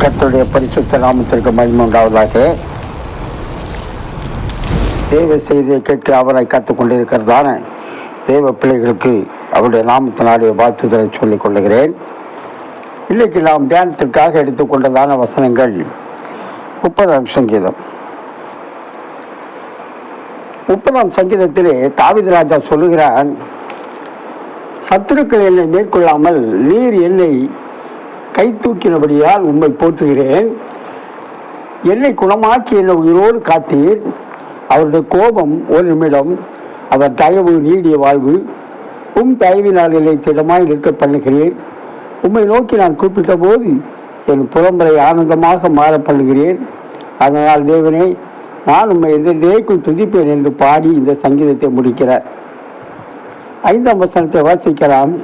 கர்த்தருடைய பரிசுத்த நாமத்திற்கு மகிமை உண்டாவதாக. தேவ செய்தியை கேட்க அவரை காத்துக் கொண்டிருக்கிறதான தேவ பிள்ளைகளுக்கு அவருடைய நாமத்தினாலே வாழ்த்துதலை சொல்லிக் கொள்ளுகிறேன். இன்றைக்கு நாம் தியானத்திற்காக எடுத்துக்கொண்டதான வசனங்கள் 30ஆம் சங்கீதம். 30ஆம் சங்கீதத்திலே தாவீது ராஜா சொல்லுகிறான், சத்துருக்கள் என்னை மேற்கொள்ளாமல் நீர் என்னை கை தூக்கினபடியால் உம்மை போற்றுகிறேன். என்னை குணமாக்கி என்னை உயிரோடு காத்தீர். அவருடைய கோபம் ஒரு நிமிடம், அவர் தயவு நீடிய வாழ்வு. தயவினால் என்னை திடமாய் நிற்க பண்ணுகிறேன். உம்மை நோக்கி நான் கூப்பிட்ட போது என் புலம்பலை ஆனந்தமாக மாற பண்ணுகிறேன். அதனால் தேவனே, நான் உம்மை என்றைக்கும் துதிப்பேன் என்று பாடி இந்த சங்கீதத்தை முடிக்கிறார். 5ஆம் வசனத்தை வாசிக்கலாம்.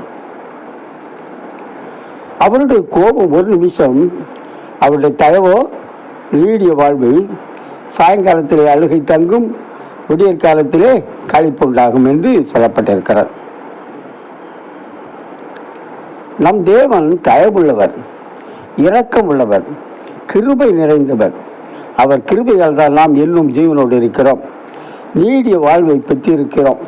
அவருடைய கோபம் ஒரு நிமிஷம், அவருடைய தயவோ நீடிய வாழ்வு. சாயங்காலத்திலே அழுகை தங்கும், விடியற் காலத்திலே களிப்புண்டாகும் என்று சொல்லப்பட்டிருக்கிறார். நம் தேவன் தயவுள்ளவர், இரக்கம் உள்ளவர், கிருபை நிறைந்தவர். அவர் கிருபையால் தான் நாம் இன்னும் ஜீவனோடு இருக்கிறோம், நீடிய வாழ்வை பெற்று இருக்கிறோம்.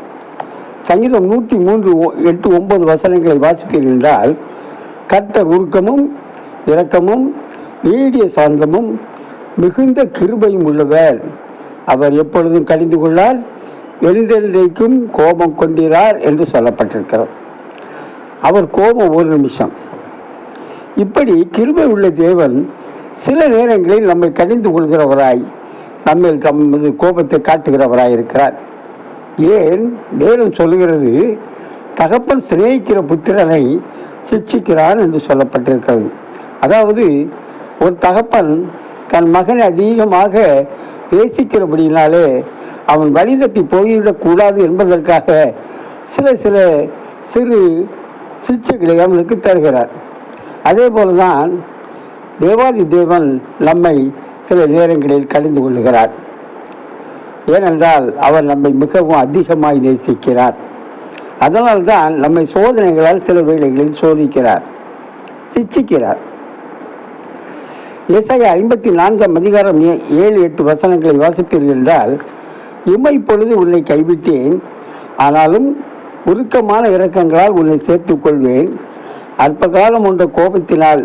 சங்கீதம் 103, 8, 9 வசனங்களை வாசிப்பீர்கள் என்றால், கர்த்தர் உருக்கமும் இரக்கமும் நீடிய சாந்தமும் மிகுந்த கிருபையும் உள்ளவர். அவர் எப்பொழுதும் கடிந்து கொள்ளார், என்றென்றைக்கும் கோபம் கொண்டிறார் என்று சொல்லப்பட்டிருக்கிறார். அவர் கோபம் ஒரு நிமிஷம். இப்படி கிருபை உள்ள தேவன் சில நேரங்களில் நம்மை கடிந்து கொள்கிறவராய், நம்மில் தமது கோபத்தை காட்டுகிறவராய் இருக்கிறார். ஏன் வேதம் சொல்லுகிறது, தகப்பன் சிநேகிக்கிற புத்திரனை சிட்சிக்கிறான் என்று சொல்லப்பட்டிருக்கிறது. அதாவது ஒரு தகப்பன் தன் மகனை அதிகமாக நேசிக்கிறபடினாலே அவன் வழி தப்பி போய்விடக்கூடாது என்பதற்காக சில சிறு சிகிச்சைகளை அவனுக்கு தருகிறார். அதே போலதான் தேவாதி தேவன் நம்மை சில நேரங்களில் கடிந்து கொள்ளுகிறார். ஏனென்றால் அவர் நம்மை மிகவும் அதிகமாய் நேசிக்கிறார். அதனால்தான் நம்மை சோதனைகளால் சில வேளைகளில் சோதிக்கிறார், சிட்சிக்கிறார். ஏசாயா 54ஆம் அதிகாரம் 7, 8 வசனங்களை வாசிப்பீர்கள் என்றால், இமைப்பொழுது உன்னை கைவிட்டேன், ஆனாலும் உருக்கமான இரக்கங்களால் உன்னை சேர்த்துக் கொள்வேன். அற்ப காலம் உண்ட கோபத்தினால்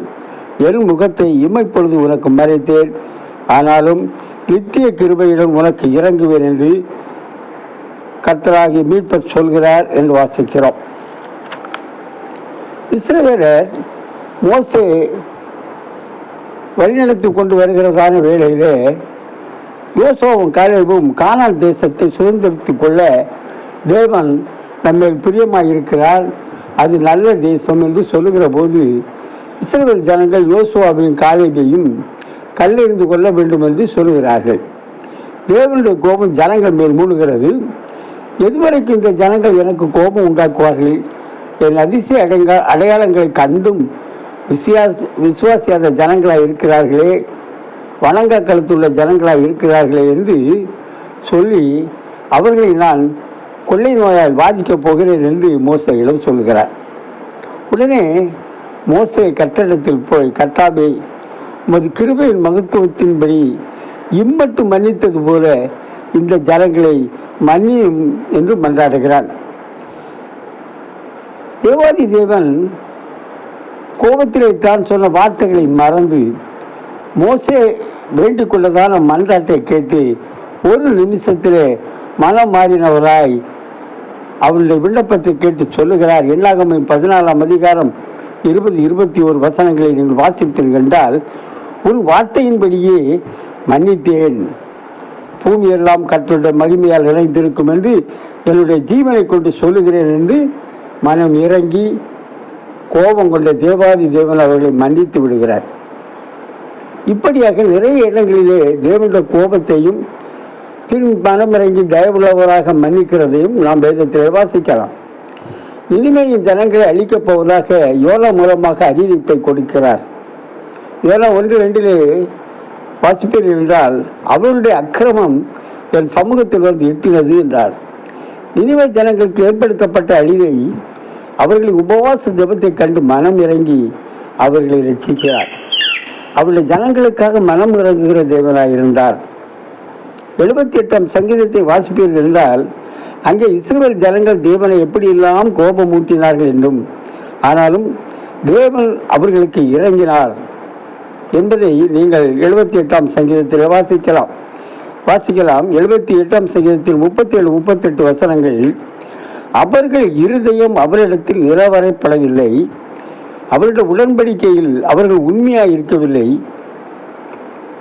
என் முகத்தை இமைப்பொழுது உனக்கு மறைத்தேன், ஆனாலும் நித்திய கிருபையுடன் உனக்கு இறங்குவேன் என்று கர்த்தராகிய மீட்பர் சொல்கிறார் என்று வாசிக்கிறோம். இஸ்ரவேலர் மோசே வழிநடத்தி கொண்டு வருகிறதான வேளையிலே யோசுவாவும் காலேபும் கானான் தேசத்தை சுதந்திரித்துக் கொள்ள தேவன் நம்ம பிரியமாக இருக்கிறார், அது நல்ல தேசம் என்று சொல்லுகிற போது இஸ்ரவேல் ஜனங்கள் யோசுவாவையும் காலேபையும் கல்லெறிந்து கொள்ள வேண்டும் என்று சொல்லுகிறார்கள். தேவனுடைய கோபம் ஜனங்கள் மேல் மூழ்கிறது. எதுவரைக்கும் இந்த ஜனங்கள் எனக்கு கோபம் உண்டாக்குவார்கள், என் அதிசய அடையாளங்களை கண்டும் விசுவாசியாத ஜனங்களாக இருக்கிறார்களே, வணங்க கழுத்துள்ள ஜனங்களாக இருக்கிறார்களே என்று சொல்லி அவர்களை நான் கொள்ளை நோயால் பாதிக்கப் போகிறேன் என்று மோசேயிடம் சொல்கிறார். உடனே மோசே கர்த்தரிடத்தில் போய், கர்த்தாவே, உமது கிருபையின் மகத்துவத்தின்படி இம்மட்டும் மன்னித்தது போல இந்த ஜனங்களை மன்னியும் என்று மன்றாடுகிறான். தேவாதி தேவன் கோபத்திலே தான் சொன்ன வார்த்தைகளை மறந்து மோசே வேண்டிக் கொண்டதான மன்றாட்டை கேட்டு ஒரு நிமிஷத்திலே மனம் மாறினவராய் அவனுடைய விண்ணப்பத்தை கேட்டு சொல்லுகிறார். என்னாகமம் 14ஆம் அதிகாரம் 20, 21 வசனங்களை நீங்கள் வாசித்தீர்கள் என்றால், உன் வார்த்தையின்படியே மன்னித்தேன், பூமியெல்லாம் கர்த்தருடைய மகிமையால் இணைந்திருக்கும் என்று என்னுடைய ஜீவனை கொண்டு சொல்லுகிறேன் என்று மனம் இறங்கி கோபம் கொண்ட தேவாதி தேவன் அவர்களை மன்னித்து விடுகிறார். இப்படியாக நிறைய இடங்களிலே தேவனுடைய கோபத்தையும் பின் மனமிறங்கி தயவுள்ளவராக மன்னிக்கிறதையும் நாம் வேதத்திலே வாசிக்கலாம். இனிமேல் ஜனங்களை அழிக்கப் போவதாக யோனா மூலமாக அறிவிப்பை கொடுக்கிறார். யோனா 1:2 வாசிப்பீர்கள் என்றால், அவருடைய அக்கிரமம் என் சமூகத்தில் வந்து எட்டினது என்றார். நினிவே ஜனங்களுக்கு ஏற்படுத்தப்பட்ட அழிவை அவர்களின் உபவாச ஜெபத்தை கண்டு மனம் இறங்கி அவர்களை ரட்சிக்கிறார். அவருடைய ஜனங்களுக்காக மனம் இறங்குகிற தேவனாய் இருந்தார். 78ஆம் சங்கீதத்தை வாசிப்பீர்கள் என்றால் அங்கே இஸ்ரவேல் ஜனங்கள் தேவனை எப்படியெல்லாம் கோபம் ஊட்டினார்கள் என்றும், ஆனாலும் தேவன் அவர்களுக்கு இறங்கினார் என்பதை நீங்கள் 78ஆம் சங்கீதத்தில் வாசிக்கலாம். 78ஆம் சங்கீதத்தில் 37, 38 வசனங்கள், அவர்கள் இருதயம் அவரிடத்தில் நிலவரைப்படவில்லை, அவருடைய உடன்படிக்கையில் அவர்கள் உண்மையாக இருக்கவில்லை,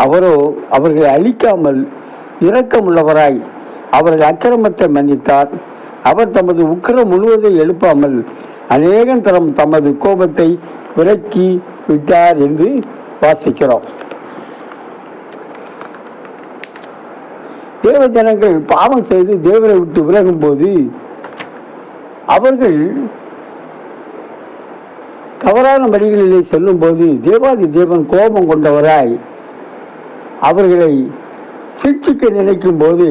அவரோ அவர்களை அழிக்காமல் இரக்கமுள்ளவராய் அவர்கள் அக்கிரமத்தை மன்னித்தார், அவர் தமது உக்கிரம் முழுவதை எழுப்பாமல் அநேகம் தரம் தமது கோபத்தை விலக்கி விட்டார் என்று வாசிக்கிறோம். தேவ ஜனங்கள் பாவம் செய்து தேவனை விட்டு விலகும் போது அவர்கள் தவறான வழிகளிலே செல்லும் போது தேவாதி தேவன் கோபம் கொண்டவராய் அவர்களை சிக்ஷிக்க நினைக்கும் போது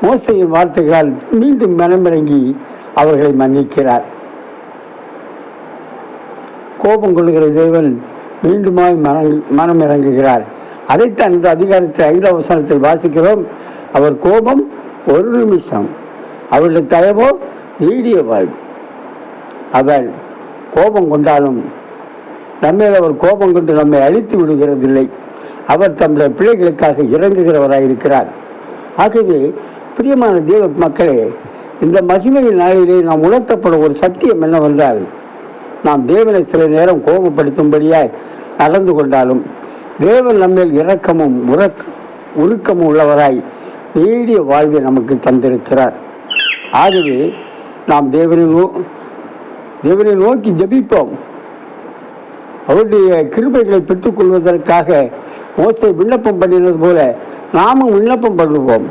மோசையின் வார்த்தைகளால் மீண்டும் மனமிறங்கி அவர்களை மன்னிக்கிறார். கோபம் கொள்ளுகிற தேவன் மீண்டுமாய் மனம் இறங்குகிறார். அதைத்தான் இந்த அதிகாரத்தில் 5ஆம் வசனத்தில் வாசிக்கிறோம். அவர் கோபம் ஒரு நிமிஷம், அவருடைய தயவோ நீடிய வாழ்வு. அவர் கோபம் கொண்டாலும் நம்மேல் அவர் கோபம் கொண்டு நம்மை அழித்து விடுகிறதில்லை. அவர் தம்முடைய பிள்ளைகளுக்காக இறங்குகிறவராயிருக்கிறார். ஆகவே பிரியமான தேவ மக்களே, இந்த மகிமையின் நாளிலே நாம் உணர்த்தப்படும் ஒரு சத்தியம் என்னவென்றால், நாம் தேவனை சில நேரம் கோபப்படுத்தும்படியாய் நடந்து கொண்டாலும் தேவன் நம்மேல் இரக்கமும் உருக்கமும் உள்ளவராய் நீடிய வாழ்வை நமக்கு தந்திருக்கிறார். ஆகவே நாம் தேவனை நோக்கி ஜெபிப்போம். அவருடைய கிருபைகளை பெற்றுக்கொள்வதற்காக மோசே விண்ணப்பம் பண்ணினது போல நாமும் விண்ணப்பம் பண்ணுவோம்.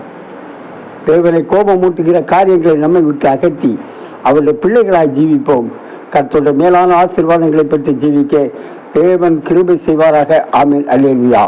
தேவனை கோபமூட்டுகிற காரியங்களை நம்மை விட்டு அகற்றி அவருடைய பிள்ளைகளாய் ஜீவிப்போம். கர்த்தருடைய மேலான ஆசீர்வாதங்களை பெற்று ஜீவிக்க தேவன் கிருபை செய்வாராக. ஆமென். அல்லேலூயா.